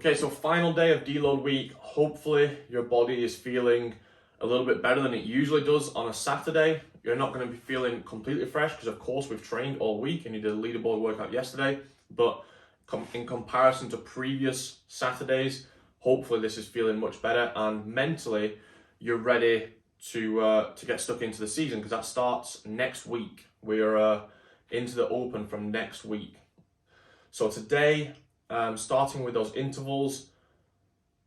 Okay, so final day of deload week. Hopefully your body is feeling a little bit better than it usually does on a Saturday. You're not going to be feeling completely fresh because of course we've trained all week and you did a leaderboard workout yesterday. But in comparison to previous Saturdays, hopefully this is feeling much better and mentally you're ready to get stuck into the season because that starts next week. We're into the open from next week. So today, starting with those intervals,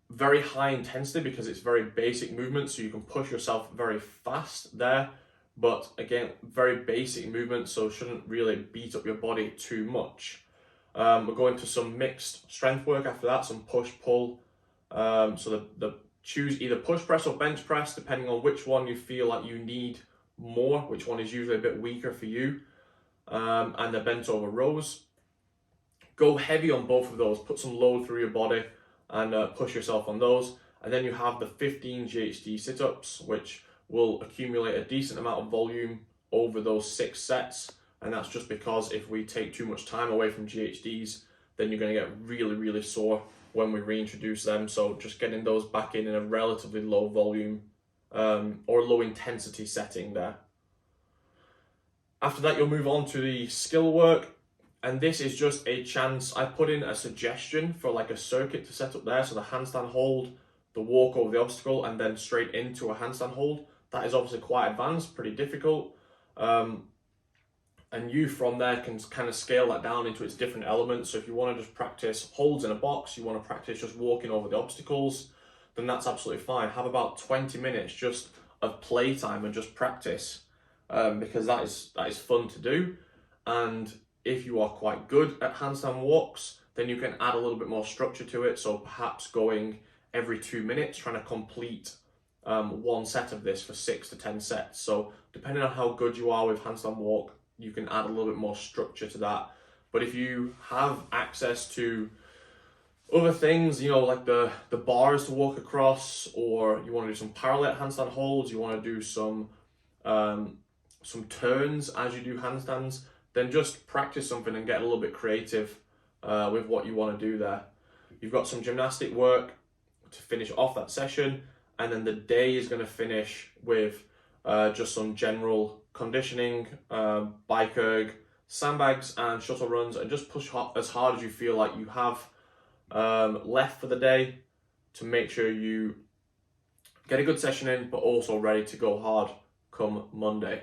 very high intensity because it's very basic movement, so you can push yourself very fast there. But again, very basic movement, so shouldn't really beat up your body too much. We're going to some mixed strength work after that, some push-pull. So the choose either push press or bench press, depending on which one you feel like you need more, which one is usually a bit weaker for you. And the bent over rows. Go heavy on both of those, put some load through your body and push yourself on those. And then you have the 15 GHD sit-ups, which will accumulate a decent amount of volume over those 6 sets. And that's just because if we take too much time away from GHDs, then you're going to get really, really sore when we reintroduce them. So just getting those back in a relatively low volume or low intensity setting there. After that, you'll move on to the skill work. And this is just a chance. I put in a suggestion for like a circuit to set up there. So the handstand hold, the walk over the obstacle, and then straight into a handstand hold. That is obviously quite advanced, pretty difficult. And you from there can kind of scale that down into its different elements. So if you want to just practice holds in a box, you want to practice just walking over the obstacles, then that's absolutely fine. Have about 20 minutes just of playtime and just practice because that is fun to do. And if you are quite good at handstand walks, then you can add a little bit more structure to it. So perhaps going every 2 minutes, trying to complete one set of this for 6 to 10 sets. So depending on how good you are with handstand walk, you can add a little bit more structure to that. But if you have access to other things, you know, like the bars to walk across, or you want to do some parallel handstand holds, you want to do some turns as you do handstands, then just practice something and get a little bit creative with what you want to do there. You've got some gymnastic work to finish off that session, and then the day is going to finish with just some general conditioning, bike erg, sandbags and shuttle runs, and just push as hard as you feel like you have left for the day to make sure you get a good session in, but also ready to go hard come Monday.